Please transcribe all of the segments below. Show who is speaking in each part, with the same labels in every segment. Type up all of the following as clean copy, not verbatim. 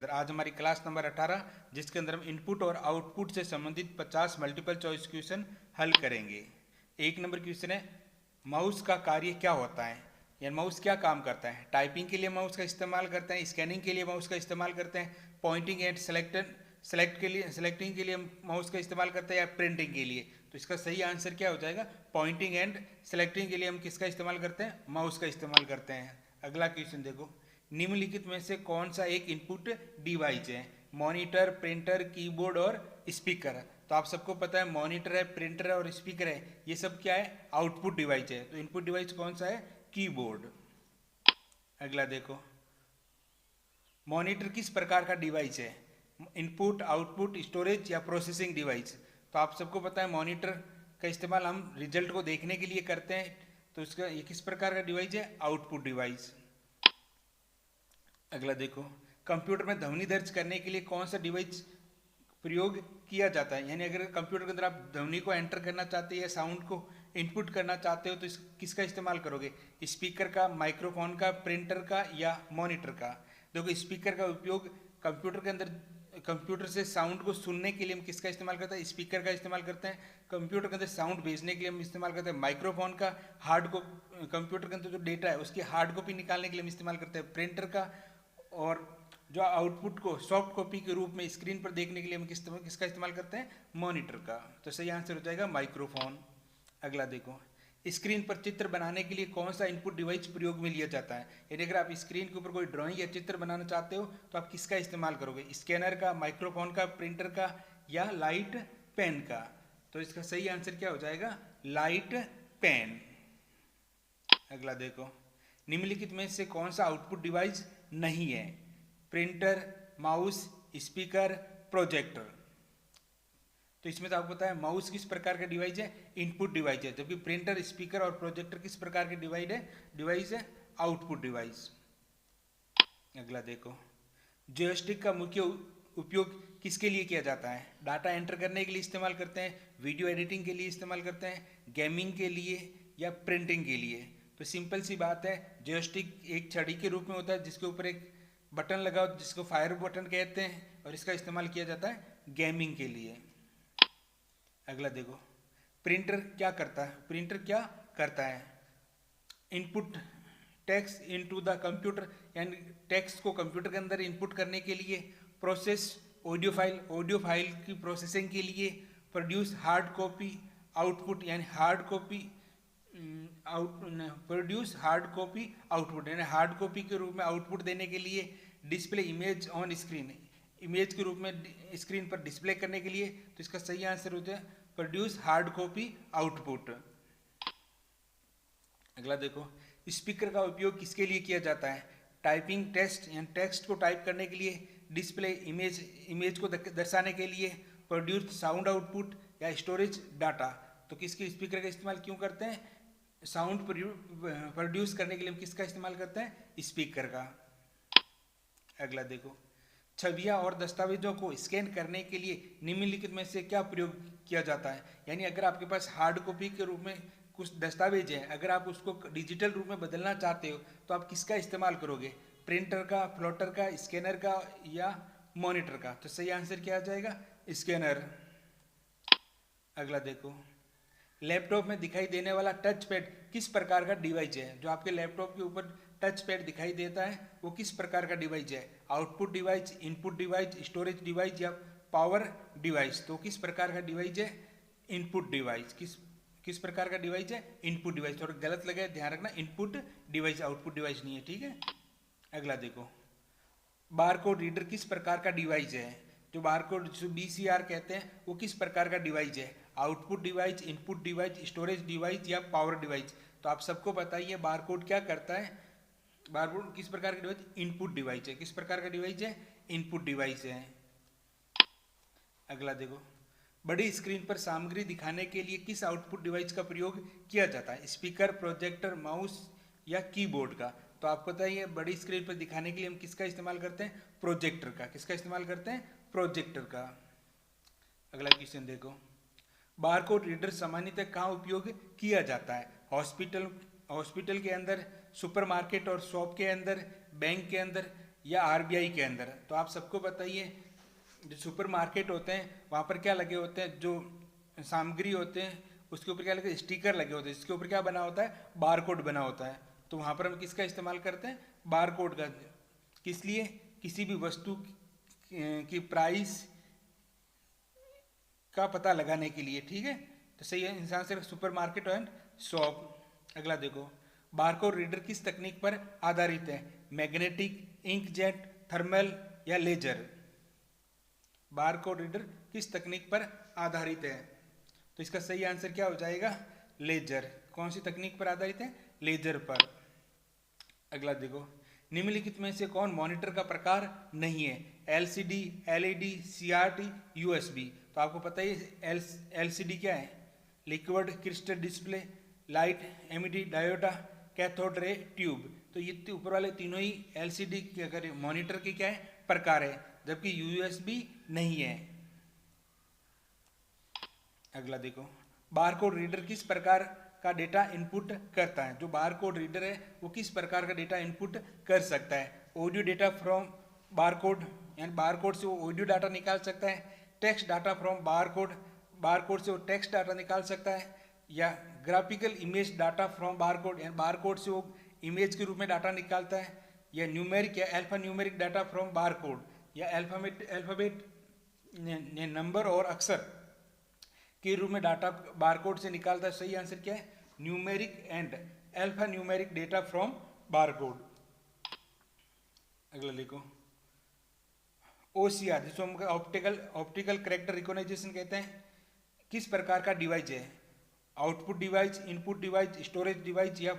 Speaker 1: आज हमारी class number 18 जिसके अंदर हम इनपुट और आउटपुट से संबंधित 50 मल्टीपल चॉइस क्वेश्चन हल करेंगे। एक नंबर क्वेश्चन है, माउस का कार्य क्या होता है, या माउस क्या काम करता है। टाइपिंग के लिए माउस का इस्तेमाल करते हैं, स्कैनिंग के लिए माउस का इस्तेमाल करते हैं, पॉइंटिंग एंड सेलेक्टिंग के लिए माउस का इस्तेमाल करते हैं, या प्रिंटिंग के लिए। तो इसका सही आंसर क्या हो जाएगा, पॉइंटिंग एंड सेलेक्टिंग के लिए हम किसका इस्तेमाल करते हैं, माउस का इस्तेमाल करते हैं। अगला क्वेश्चन देखो, निम्नलिखित में से कौन सा एक इनपुट डिवाइस है। मॉनिटर, प्रिंटर, कीबोर्ड और स्पीकर। तो आप सबको पता है मॉनिटर है, प्रिंटर है और स्पीकर है, ये सब क्या है, आउटपुट डिवाइस है। तो इनपुट डिवाइस कौन सा है, कीबोर्ड। अगला देखो, मॉनिटर किस प्रकार का डिवाइस है। इनपुट, आउटपुट, स्टोरेज या प्रोसेसिंग डिवाइस। तो आप सबको पता है मॉनिटर का इस्तेमाल हम रिजल्ट को देखने के लिए करते हैं। तो इसका ये किस प्रकार का डिवाइस है, आउटपुट डिवाइस। अगला देखो, कंप्यूटर में ध्वनि दर्ज करने के लिए कौन सा डिवाइस प्रयोग किया जाता है। यानी अगर कंप्यूटर के अंदर आप ध्वनि को एंटर करना चाहते हैं या साउंड को इनपुट करना चाहते हो तो किसका इस्तेमाल करोगे, स्पीकर का, माइक्रोफोन का, प्रिंटर का या मॉनिटर का। देखो, स्पीकर का उपयोग कंप्यूटर के अंदर, कंप्यूटर से साउंड को सुनने के लिए हम किसका इस्तेमाल करते हैं, स्पीकर का इस्तेमाल करते हैं। कंप्यूटर के अंदर साउंड भेजने के लिए हम इस्तेमाल करते हैं माइक्रोफोन का। हार्ड को कंप्यूटर के अंदर जो डेटा है उसकी हार्ड कॉपी निकालने के लिए हम इस्तेमाल करते हैं प्रिंटर का। और जो आउटपुट को सॉफ्ट कॉपी के रूप में स्क्रीन पर देखने के लिए हम किसका इस्तेमाल करते हैं, मॉनिटर का। तो सही आंसर हो जाएगा माइक्रोफोन। अगला देखो, स्क्रीन पर चित्र बनाने के लिए कौन सा इनपुट डिवाइस प्रयोग में लिया जाता है। यानी अगर आप स्क्रीन के ऊपर कोई ड्राइंग या चित्र बनाना चाहते हो तो आप किसका इस्तेमाल करोगे, स्कैनर का, माइक्रोफोन का, प्रिंटर का या लाइट पेन का। तो इसका सही आंसर क्या हो जाएगा, लाइट पेन। अगला देखो, निम्नलिखित में से कौन सा आउटपुट डिवाइस नहीं है, प्रिंटर, माउस, स्पीकर, प्रोजेक्टर। तो इसमें तो आपको पता है माउस किस प्रकार का डिवाइस है, इनपुट डिवाइस है, जबकि प्रिंटर, स्पीकर और प्रोजेक्टर किस प्रकार के डिवाइस है, आउटपुट डिवाइस। अगला देखो, जॉयस्टिक का मुख्य उपयोग किसके लिए किया जाता है। डाटा एंटर करने के लिए इस्तेमाल करते हैं, वीडियो एडिटिंग के लिए इस्तेमाल करते हैं, गेमिंग के लिए या प्रिंटिंग के लिए। तो सिंपल सी बात है, जॉयस्टिक एक छड़ी के रूप में होता है जिसके ऊपर एक बटन लगा हो जिसको फायर बटन कहते हैं, और इसका इस्तेमाल किया जाता है गेमिंग के लिए। अगला देखो, प्रिंटर क्या करता है, प्रिंटर क्या करता है, input text into the computer, यानी टेक्स्ट को कंप्यूटर के अंदर इनपुट करने के लिए, प्रोसेस ऑडियो फाइल की प्रोसेसिंग के लिए, प्रोड्यूस हार्ड कॉपी आउटपुट, यानी hard copy produce hard copy output, यानी हार्ड कॉपी के रूप में आउटपुट देने के लिए, display image on screen, image के रूप में स्क्रीन पर डिस्प्ले करने के लिए। तो इसका सही आंसर होता है प्रोड्यूस हार्ड कॉपी आउटपुट। अगला देखो, स्पीकर का उपयोग किसके लिए किया जाता है, टाइपिंग, टेक्स्ट यानी टेक्स्ट को टाइप करने के लिए, डिस्प्ले इमेज को दर्शाने के लिए, प्रोड्यूस साउंड आउटपुट या स्टोरेज डाटा। तो किसके स्पीकर का इस्तेमाल क्यों करते हैं, साउंड प्रोड्यूस करने के लिए हम किसका इस्तेमाल करते हैं, स्पीकर का। अगला देखो, छवियां और दस्तावेजों को स्कैन करने के लिए निम्नलिखित में से क्या प्रयोग किया जाता है। यानी अगर आपके पास हार्ड कॉपी के रूप में कुछ दस्तावेज है, अगर आप उसको डिजिटल रूप में बदलना चाहते हो तो आप किसका इस्तेमाल करोगे, प्रिंटर का, प्लॉटर का, स्कैनर का या मॉनिटर का। तो सही आंसर क्या आ जाएगा, स्कैनर। अगला देखो, लैपटॉप में दिखाई देने वाला टच पैड किस प्रकार का डिवाइस है। जो आपके लैपटॉप के ऊपर टच पैड दिखाई देता है वो किस प्रकार का डिवाइस है, output device, input device, storage device या पावर डिवाइस। तो किस प्रकार का डिवाइस है, इनपुट डिवाइस। किस प्रकार का डिवाइस है, इनपुट डिवाइस। थोड़ा गलत लगे ध्यान रखना, इनपुट डिवाइस, आउटपुट डिवाइस नहीं है, ठीक है। अगला देखो, बारकोड रीडर किस प्रकार का डिवाइस है। जो बारकोड, जो बीसीआर कहते हैं, वो किस प्रकार का डिवाइस है, output device, input device, storage device या पावर डिवाइस। तो आप सबको बताइए बारकोड क्या करता है, बारकोड किस प्रकार का डिवाइस, इनपुट डिवाइस है। किस प्रकार का डिवाइस है, इनपुट डिवाइस है। अगला देखो, बड़ी स्क्रीन पर सामग्री दिखाने के लिए किस आउटपुट डिवाइस का प्रयोग किया जाता है, स्पीकर, प्रोजेक्टर, माउस या कीबोर्ड का। तो आपको पता ही है बड़ी स्क्रीन पर दिखाने के लिए हम किसका इस्तेमाल करते हैं, प्रोजेक्टर का। किसका इस्तेमाल करते हैं, प्रोजेक्टर का। अगला क्वेश्चन देखो, बारकोड रीडर सामान्यतः कहाँ उपयोग किया जाता है, हॉस्पिटल के अंदर, सुपरमार्केट और शॉप के अंदर, बैंक के अंदर या आरबीआई के अंदर। तो आप सबको पता ही है, जो सुपर मार्केट होते हैं वहाँ पर क्या लगे होते हैं, जो सामग्री होते हैं उसके ऊपर क्या लगे, स्टिकर लगे होते हैं, इसके ऊपर क्या बना होता है, बार कोड बना होता है। तो वहाँ पर हम किसका इस्तेमाल करते हैं, बार कोड का। किस लिए, किसी भी वस्तु की प्राइस का पता लगाने के लिए, ठीक है। तो सही है, इंसान से सुपर मार्केट एंड शॉप। अगला देखो, बारकोड रीडर किस तकनीक पर आधारित है, मैग्नेटिक, इंकजेट, थर्मल या लेजर। बारकोड रीडर किस तकनीक पर आधारित है, तो इसका सही आंसर क्या हो जाएगा, लेजर। कौन सी तकनीक पर आधारित है, लेजर पर। अगला देखो, निम्नलिखित में से कौन मॉनिटर का प्रकार नहीं है, एलसीडी, एलईडी, सीआरटी, यूएसबी। तो आपको पता ही एलसीडी क्या है, liquid crystal display, light emitting diode, cathode ray tube. तो ये ऊपर वाले तीनों ही एलसीडी के अगर मॉनिटर के क्या है, प्रकार है, जबकि यूएसबी नहीं है। अगला देखो, बारकोड रीडर किस प्रकार का डेटा इनपुट करता है। जो बारकोड रीडर है वो किस प्रकार का डेटा इनपुट कर सकता है, ऑडियो डेटा फ्रॉम बारकोड, यानी बारकोड से वो ऑडियो डाटा निकाल सकता है, text data from barcode, barcode से वो टेक्स्ट डाटा निकाल सकता है, या graphical image data from barcode, यानी बारकोड से वो इमेज के रूप में डाटा निकालता है, या न्यूमेरिक या alpha numeric data from barcode, या अल्फाबेट नंबर और अक्षर के रूप में डाटा बारकोड से निकालता है। सही आंसर क्या है, numeric and alpha numeric data from barcode. अगला देखो, ओसीआर जिसको हम ऑप्टिकल कैरेक्टर रिकॉग्निशन कहते हैं, किस प्रकार का डिवाइस है, output device, input device, storage device या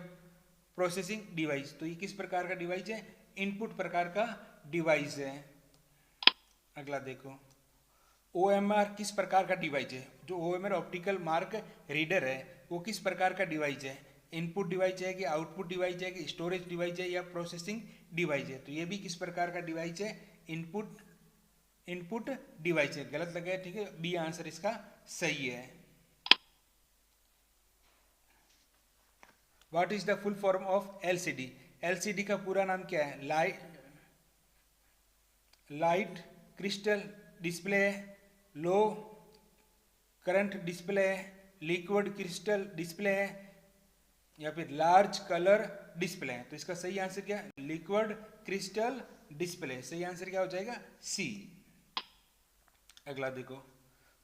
Speaker 1: प्रोसेसिंग डिवाइस। तो ये किस प्रकार का डिवाइस है, इनपुट प्रकार का डिवाइस है। अगला देखो, ओएमआर किस प्रकार का डिवाइस है। जो ओएमआर ऑप्टिकल मार्क रीडर है वो किस प्रकार का डिवाइस है, इनपुट डिवाइस है कि आउटपुट डिवाइस है कि स्टोरेज डिवाइस है या प्रोसेसिंग डिवाइस है। तो ये भी किस प्रकार का डिवाइस है, इनपुट डिवाइस है। गलत लगा है, ठीक है, बी आंसर इसका सही है। What is the full form of LCD. LCD का पूरा नाम क्या है, light crystal display, low current display, liquid crystal display है, या फिर लार्ज कलर डिस्प्ले है। तो इसका सही आंसर क्या है, लिक्विड क्रिस्टल डिस्प्ले। सही आंसर क्या हो जाएगा, सी। अगला देखो,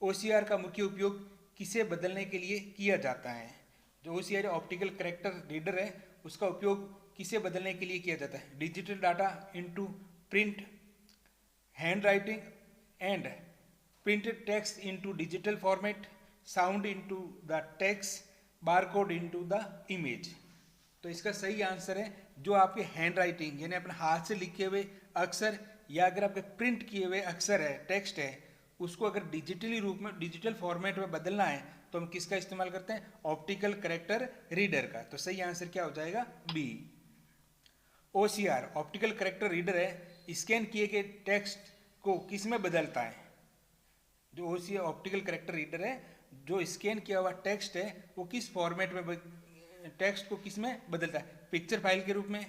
Speaker 1: ओसीआर का मुख्य उपयोग किसे बदलने के लिए किया जाता है। जो ओसीआर ऑप्टिकल कैरेक्टर रीडर है उसका उपयोग किसे बदलने के लिए किया जाता है, digital data into print, hand writing and printed text into digital format, sound into the text, barcode into the image। तो इसका सही आंसर है जो आपके हैंड राइटिंग यानी अपने हाथ से लिखे हुए अक्षर, या अगर आपके प्रिंट किए हुए अक्षर है, टेक्स्ट है, उसको अगर डिजिटली रूप में, डिजिटल फॉर्मेट में बदलना है तो हम किसका इस्तेमाल करते हैं, ऑप्टिकल कैरेक्टर रीडर का। तो सही आंसर क्या हो जाएगा, B. OCR optical character reader है, स्कैन किए गए टेक्स्ट को किस में बदलता है। जो ओसीआर ऑप्टिकल कैरेक्टर रीडर है, जो स्कैन किया हुआ टेक्स्ट है वो किस फॉर्मेट में, टेक्स्ट को किस में बदलता है, पिक्चर फाइल के रूप में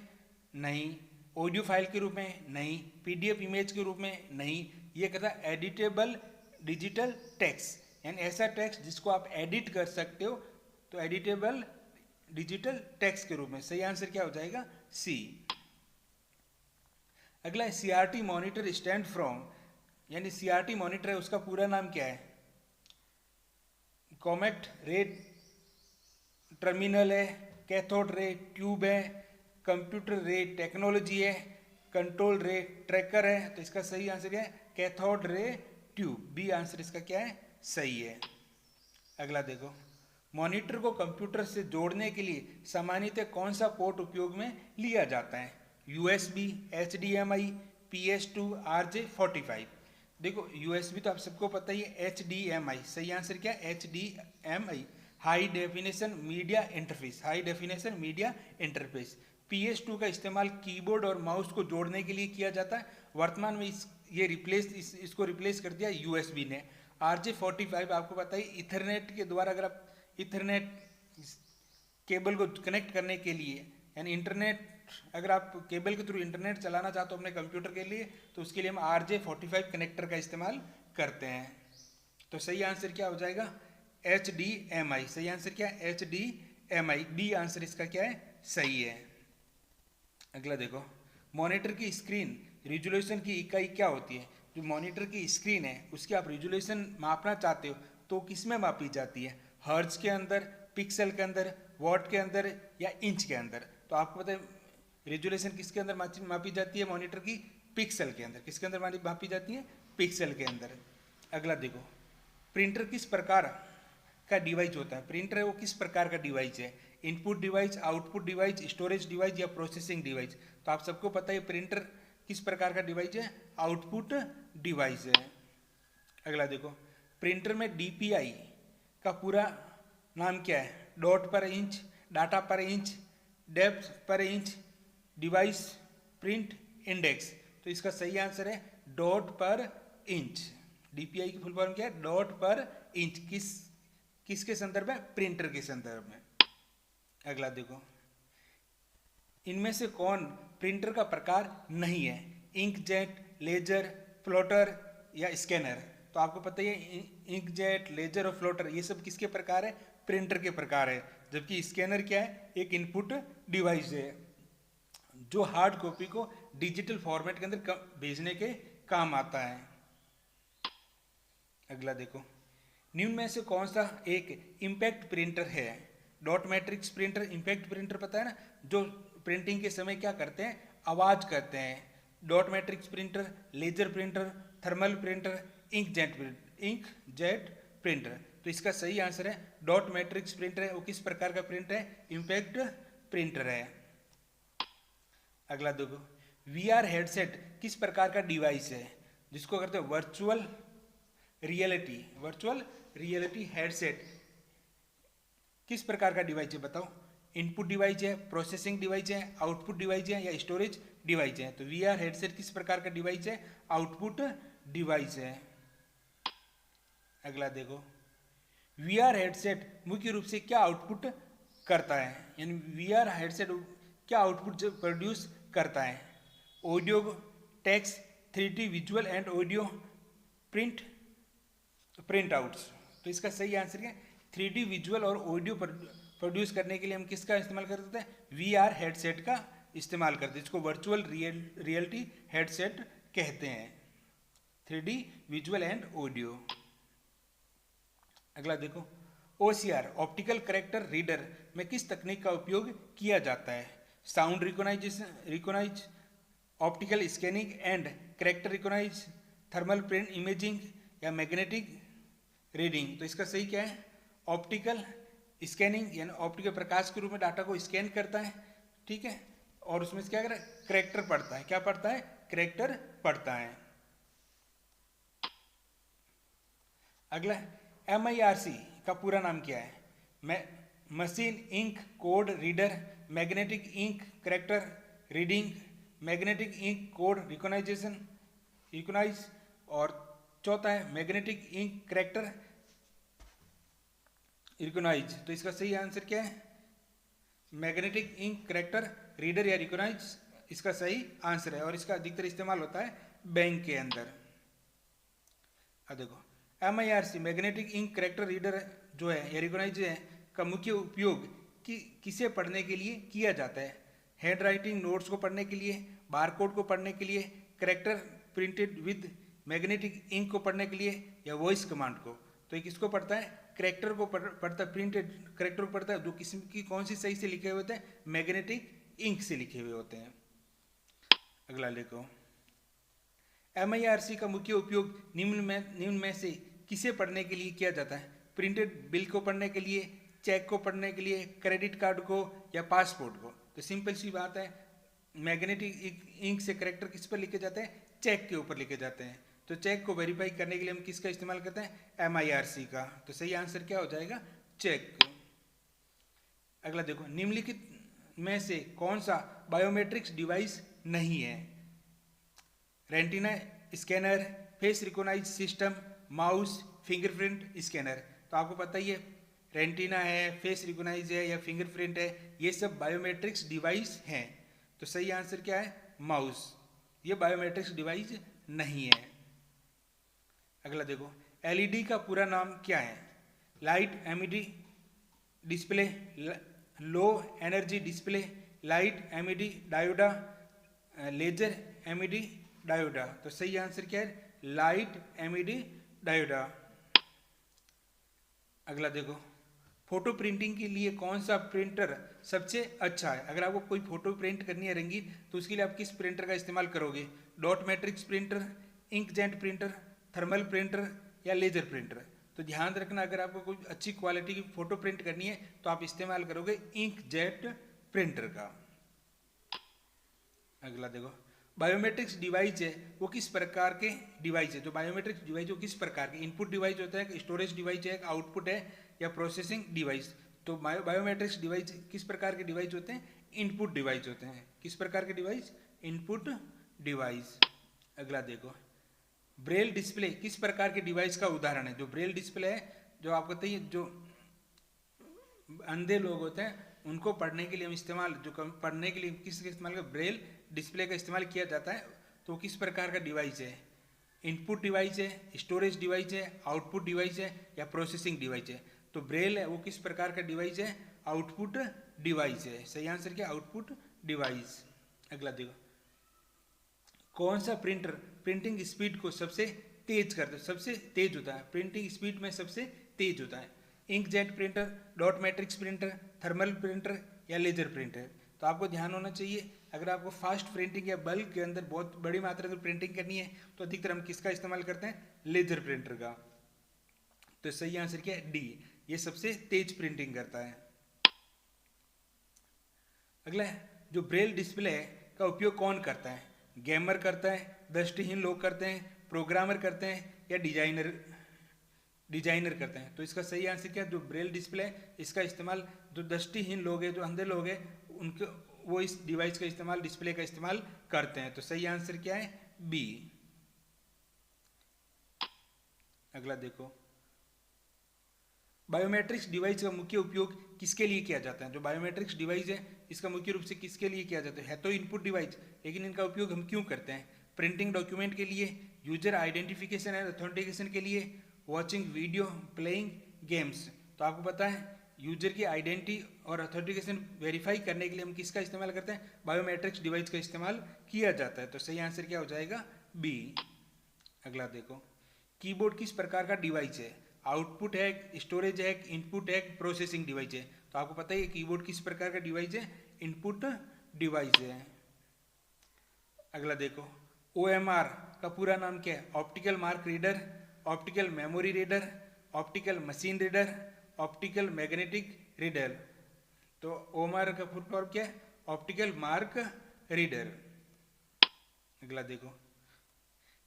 Speaker 1: नहीं, ऑडियो फाइल के रूप में नहीं, पीडीएफ इमेज के रूप में नहीं, ये कहता है एडिटेबल डिजिटल टेक्स्ट, यानी ऐसा टेक्स्ट जिसको आप एडिट कर सकते हो, तो एडिटेबल डिजिटल टेक्स्ट के रूप में। सही आंसर क्या हो जाएगा, सी। अगला सीआरटी मॉनिटर स्टैंड फ्रॉम, यानी सीआरटी मॉनिटर है उसका पूरा नाम क्या है, कॉमेट रे टर्मिनल है, कैथोड रे ट्यूब है, कंप्यूटर रे टेक्नोलॉजी है, कंट्रोल रे ट्रैकर है। तो इसका सही आंसर क्या है, cathode ray tube, B answer इसका क्या है, सही है। अगला देखो, मॉनिटर को कंप्यूटर से जोड़ने के लिए सामान्यतः कौन सा पोर्ट उपयोग में लिया जाता है, यूएसबी, एचडीएमआई, PS2, RJ45। देखो यूएसबी तो आप सबको पता ही है, HDMI। सही आंसर क्या है, HDMI, high definition media interface, high definition media interface. PS2 का इस्तेमाल कीबोर्ड और माउस को जोड़ने के लिए किया जाता है। वर्तमान में इसको रिप्लेस कर दिया यूएसबी ने। RJ45 आपको पता ही, इथरनेट के द्वारा, अगर आप इथरनेट केबल को कनेक्ट करने के लिए, यानी इंटरनेट अगर आप केबल के थ्रू इंटरनेट चलाना चाहते हो अपने कंप्यूटर के लिए, तो उसके लिए हम RJ45 कनेक्टर का इस्तेमाल करते हैं। तो सही आंसर क्या हो जाएगा? HDMI। सही आंसर क्या है? HDMI। डी आंसर इसका क्या है? सही है। अगला देखो, मॉनिटर की स्क्रीन रिजोल्यूशन की इकाई क्या होती है? जो मॉनिटर की स्क्रीन है उसकी आप रिजोल्यूशन मापना चाहते हो तो किस में मापी जाती है? हर्ट्ज के अंदर, पिक्सल के अंदर, वॉट के अंदर या इंच के अंदर? तो आपको पता है रिजोल्यूशन किसके अंदर मापी जाती है? मॉनिटर की पिक्सल के अंदर। किसके अंदर मापी जाती है? पिक्सल के अंदर। अगला देखो, प्रिंटर किस प्रकार का डिवाइस होता है? प्रिंटर है वो किस प्रकार का डिवाइस है? Input device, output device, storage device या प्रोसेसिंग डिवाइस? तो आप सबको पता है प्रिंटर किस प्रकार का डिवाइस है? आउटपुट डिवाइस है। अगला देखो, प्रिंटर में DPI का पूरा नाम क्या है? डॉट पर इंच, डाटा पर इंच, डेप्थ पर इंच, डिवाइस प्रिंट इंडेक्स? तो इसका सही आंसर है डॉट पर इंच। DPI की फुल फॉर्म क्या है? डॉट पर इंच। किसके संदर्भ में? प्रिंटर के संदर्भ में। अगला देखो, इनमें से कौन प्रिंटर का प्रकार नहीं है? इंकजेट, लेजर, फ्लोटर या स्कैनर? तो आपको पता ही है इंकजेट, लेजर और फ्लोटर ये सब किसके प्रकार है? प्रिंटर के प्रकार है। जबकि स्कैनर क्या है? एक इनपुट डिवाइस है जो हार्ड कॉपी को डिजिटल फॉर्मेट के अंदर भेजने के काम आता है। अगला देखो, निम्न में से कौन सा एक इम्पैक्ट प्रिंटर है? Dot matrix printer, impact printer पता है ना, जो प्रिंटिंग के समय क्या करते हैं? आवाज करते हैं। Dot matrix printer, laser printer, thermal printer, inkjet printer? तो इसका सही आंसर है डॉट मैट्रिक्स प्रिंटर है। वो किस प्रकार का प्रिंटर है? इम्पैक्ट प्रिंटर है। अगला देखो, VR हेडसेट किस प्रकार का डिवाइस है? जिसको कहते हैं वर्चुअल रियलिटी हेडसेट किस प्रकार का डिवाइस है? बताओ। इनपुट डिवाइस है, प्रोसेसिंग डिवाइस है, आउटपुट डिवाइस है या स्टोरेज डिवाइस है? तो VR हेडसेट किस प्रकार का डिवाइस है? आउटपुट डिवाइस है। अगला देखो, VR हेडसेट मुख्य रूप से क्या आउटपुट करता है? यानी VR हेडसेट क्या आउटपुट प्रोड्यूस करता है? Audio, text, 3D visual and audio, print outs? तो इसका सही आंसर क्या है? 3D विजुअल और ऑडियो प्रोड्यूस करने के लिए हम किसका इस्तेमाल करते हैं? VR हेडसेट का इस्तेमाल करते हैं, जिसको वर्चुअल रियलिटी हेडसेट कहते हैं। 3D visual and audio. अगला देखो, OCR ऑप्टिकल कैरेक्टर रीडर में किस तकनीक का उपयोग किया जाता है? Sound recognize, optical scanning and character recognize, thermal print imaging या मैग्नेटिक रीडिंग? तो इसका सही क्या है? ऑप्टिकल स्कैनिंग, यानी ऑप्टिकल प्रकाश के रूप में डाटा को स्कैन करता है, ठीक है, और उसमें से क्या कर रहा है? कैरेक्टर पढ़ता है। क्या पढ़ता है? कैरेक्टर पढ़ता है। अगला, MIRC का पूरा नाम क्या है? Machine ink code reader, magnetic ink character reading, magnetic ink code recognize, और चौथा है मैग्नेटिक इंक कैरेक्टर रिकॉनाइज। तो इसका सही आंसर क्या है? मैग्नेटिक इंक कैरेक्टर रीडर या रिकॉनाइज इसका सही आंसर है, और इसका अधिकतर इस्तेमाल होता है बैंक के अंदर। अब देखो, MIRC magnetic ink character reader जो है या रिकॉनाइज है का मुख्य उपयोग किसे पढ़ने के लिए किया जाता है? हैंड राइटिंग नोट्स को पढ़ने के लिए, बारकोड को पढ़ने के लिए, character printed with magnetic ink को पढ़ने के लिए या वॉइस कमांड को? तो एक इसको पढ़ता है, कैरेक्टर को पढ़ता है, प्रिंटेड कैरेक्टर को पढ़ता है जो किसी की कौन सी सही से लिखे हुए होते हैं? मैग्नेटिक इंक से लिखे हुए होते हैं। अगला देखो, MIRC का मुख्य उपयोग निम्न में से किसे पढ़ने के लिए किया जाता है? प्रिंटेड बिल को पढ़ने के लिए, चेक को पढ़ने के लिए, क्रेडिट कार्ड को या पासपोर्ट को? तो सिंपल सी बात है, मैग्नेटिक इंक से कैरेक्टर किस पर लिखे जाते हैं? चेक के ऊपर लिखे जाते हैं। तो चेक को वेरीफाई करने के लिए हम किसका इस्तेमाल करते हैं? MIRC का। तो सही आंसर क्या हो जाएगा? चेक। अगला देखो, निम्नलिखित में से कौन सा बायोमेट्रिक्स डिवाइस नहीं है? Retina scanner, face recognize system, mouse, fingerprint scanner? तो आपको पता ही है रेटिना है, फेस रिकॉनाइज है या फिंगरप्रिंट है, ये सब बायोमेट्रिक्स डिवाइस हैं। तो सही आंसर क्या है? माउस। ये बायोमेट्रिक्स डिवाइस नहीं है। अगला देखो, एलईडी का पूरा नाम क्या है? Light emitting display, low energy display, light emitting diode, laser emitting diode. तो सही आंसर क्या है? Light emitting diode. अगला देखो, फोटो प्रिंटिंग के लिए कौन सा प्रिंटर सबसे अच्छा है? अगर आपको कोई फोटो प्रिंट करनी है रंगीन, तो उसके लिए आप किस प्रिंटर का इस्तेमाल करोगे? Dot matrix printer, inkjet printer, thermal printer या लेजर प्रिंटर? तो ध्यान रखना, अगर आपको कोई अच्छी क्वालिटी की फोटो प्रिंट करनी है तो आप इस्तेमाल करोगे इंकजेट प्रिंटर का। अगला देखो, बायोमेट्रिक्स डिवाइस है वो किस प्रकार के डिवाइस है? जो बायोमेट्रिक्स डिवाइस वो किस प्रकार के? इनपुट डिवाइस होता है, स्टोरेज डिवाइस है, आउटपुट है, या प्रोसेसिंग डिवाइस? तो बायोमेट्रिक्स डिवाइस किस प्रकार के डिवाइस होते हैं? इनपुट डिवाइस होते हैं। किस प्रकार के डिवाइस? Input device. अगला देखो, ब्रेल डिस्प्ले किस प्रकार के डिवाइस का उदाहरण है? जो ब्रेल डिस्प्ले है, जो आपको बताइए, जो अंधे लोग होते हैं उनको पढ़ने के लिए हम इस्तेमाल, जो पढ़ने के लिए किसका इस्तेमाल, ब्रेल डिस्प्ले का इस्तेमाल किया जाता है। तो किस प्रकार का डिवाइस है? इनपुट डिवाइस है, स्टोरेज डिवाइस है, आउटपुट डिवाइस है, या प्रोसेसिंग डिवाइस है? तो ब्रेल है वो किस प्रकार का डिवाइस है? आउटपुट डिवाइस है। सही आंसर क्या? Output device. अगला देखो, कौन सा प्रिंटर प्रिंटिंग स्पीड को सबसे तेज करता है? सबसे तेज होता है, प्रिंटिंग स्पीड में सबसे तेज होता है? Inkjet printer, dot matrix printer, thermal printer या लेजर प्रिंटर? तो आपको ध्यान होना चाहिए, अगर आपको फास्ट प्रिंटिंग या बल्क के अंदर बहुत बड़ी मात्रा में प्रिंटिंग करनी है तो अधिकतर हम किसका इस्तेमाल करते हैं? लेजर प्रिंटर का। तो सही आंसर क्या है? डी, ये सबसे तेज प्रिंटिंग करता है। अगला है, जो ब्रेल डिस्प्ले है का उपयोग कौन करता है? गेमर करता है, दृष्टिहीन लोग करते हैं, प्रोग्रामर करते हैं, या डिजाइनर करते हैं? तो इसका सही आंसर क्या है? जो ब्रेल डिस्प्ले है इसका इस्तेमाल जो दृष्टिहीन लोग हैं, जो अंधे लोग हैं, उनके वो इस डिवाइस का इस्तेमाल, डिस्प्ले का इस्तेमाल करते हैं। तो सही आंसर क्या है? बी। अगला देखो, बायोमेट्रिक्स डिवाइस का मुख्य उपयोग किसके लिए किया जाता है? जो बायोमेट्रिक्स डिवाइस है इसका मुख्य रूप से किसके लिए किया जाता है? तो इनपुट डिवाइस, लेकिन इनका उपयोग हम क्यों करते हैं? प्रिंटिंग डॉक्यूमेंट के लिए, यूजर आइडेंटिफिकेशन एंड ऑथेंटिकेशन के लिए, वॉचिंग वीडियो, प्लेइंग गेम्स? तो आपको पता है, यूजर की आइडेंटिटी और ऑथेंटिकेशन वेरीफाई करने के लिए हम किसका इस्तेमाल करते हैं? बायोमेट्रिक्स डिवाइस का इस्तेमाल किया जाता है। तो सही आंसर क्या हो जाएगा? बी। अगला देखो, कीबोर्ड किस प्रकार का डिवाइस है? आउटपुट है, स्टोरेज है, इनपुट है, प्रोसेसिंग डिवाइस है? तो आपको पता है कीबोर्ड किस प्रकार का डिवाइस है? इनपुट डिवाइस है। अगला देखो, OMR का पूरा नाम क्या है? Optical mark reader, optical memory reader, optical machine reader, optical magnetic reader? तो OMR का फुल फॉर्म क्या है? Optical mark reader. अगला देखो,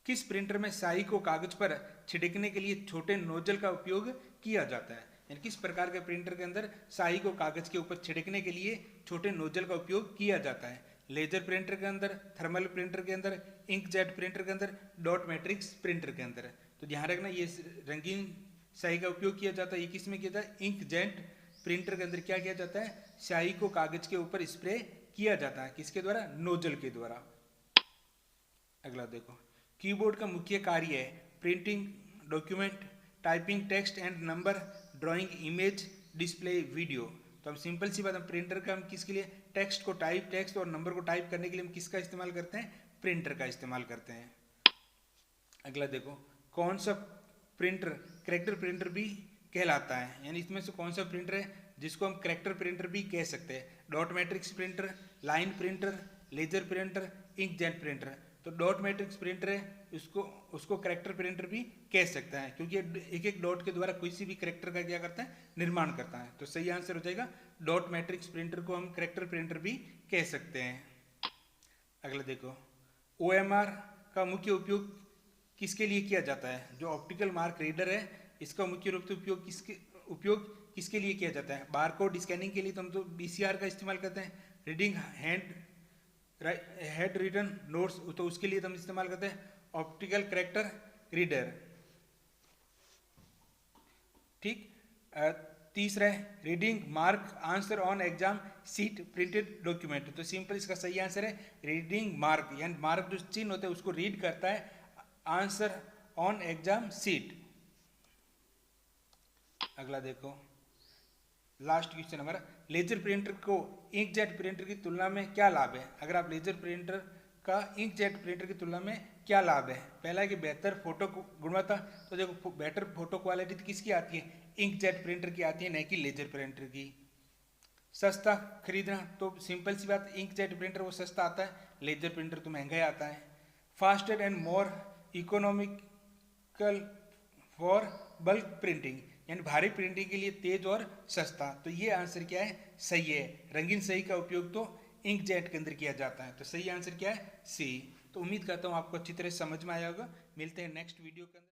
Speaker 1: किस प्रिंटर में स्याही को कागज पर छिड़कने के लिए छोटे नोजल का उपयोग किया जाता है? यानी किस प्रकार के प्रिंटर के अंदर स्याही को कागज के ऊपर छिड़कने के लिए छोटे नोजल का उपयोग किया जाता है? लेजर प्रिंटर के अंदर, थर्मल प्रिंटर के अंदर, इंकजेट प्रिंटर के अंदर, डॉट मैट्रिक्स प्रिंटर के अंदर? तो ध्यान रखना, ये रंगीन स्याही का उपयोग किया जाता है, ये किस में किया जाता है? इंकजेट प्रिंटर के अंदर क्या किया जाता है? स्याही को कागज के ऊपर स्प्रे किया जाता है। किसके द्वारा? नोजल के द्वारा। अगला देखो, कीबोर्ड का मुख्य कार्य है printing document, typing text and number, drawing image, display video? तो हम सिंपल सी बात, हम प्रिंटर का हम किसके लिए? टेक्स्ट को टाइप, टेक्स्ट और नंबर को टाइप करने के लिए हम किसका इस्तेमाल करते हैं? प्रिंटर का इस्तेमाल करते हैं। अगला देखो, कौन सा प्रिंटर कैरेक्टर प्रिंटर भी कहलाता है? यानी इसमें से कौन सा प्रिंटर है जिसको हम कैरेक्टर प्रिंटर भी कह सकते हैं? Dot matrix printer, line printer, laser printer, inkjet printer? तो डॉट मैट्रिक्स प्रिंटर है, उसको कैरेक्टर प्रिंटर भी कह सकता है, क्योंकि एक एक डॉट के द्वारा किसी भी कैरेक्टर का क्या करता है? निर्माण करता है। तो सही आंसर हो जाएगा, डॉट मैट्रिक्स प्रिंटर को हम कैरेक्टर प्रिंटर भी कह सकते हैं। अगला देखो, OMR का मुख्य उपयोग किसके लिए किया जाता है? जो ऑप्टिकल मार्क रीडर है इसका मुख्य रूप से उपयोग किसके लिए किया जाता है? बारकोड स्कैनिंग के लिए तो हम तो BCR का इस्तेमाल करते हैं। रीडिंग हैंड रिटन नोट्स, तो उसके लिए हम इस्तेमाल करते हैं ऑप्टिकल कैरेक्टर रीडर। ठीक, तीसरा है reading mark answer on exam seat printed document. तो सिंपल इसका सही आंसर है रीडिंग मार्क, यानी मार्क जो चिन्ह होता है उसको रीड करता है आंसर ऑन एग्जाम सीट। अगला देखो, लास्ट क्वेश्चन हमारा, लेजर प्रिंटर को इंकजेट प्रिंटर की तुलना में क्या लाभ है? अगर आप लेजर प्रिंटर का इंकजेट प्रिंटर की तुलना में क्या लाभ है? पहला है कि बेहतर फोटो गुणवत्ता। तो देखो बेटर फोटो क्वालिटी किसकी आती है? इंकजेट प्रिंटर की आती है, नहीं कि लेजर प्रिंटर की। सस्ता खरीदना, तो सिंपल सी बात, इंकजेट प्रिंटर वो सस्ता आता है, लेजर प्रिंटर तो महंगा ही आता है। Faster and more economical for bulk printing, यानी भारी प्रिंटिंग के लिए तेज और सस्ता। तो ये आंसर क्या है? सही है। रंगीन स्याही का उपयोग तो इंकजेट के अंदर किया जाता है, तो सही आंसर क्या है? सी। तो उम्मीद करता हूँ आपको अच्छी तरह समझ में आया होगा। मिलते हैं नेक्स्ट वीडियो के अंदर।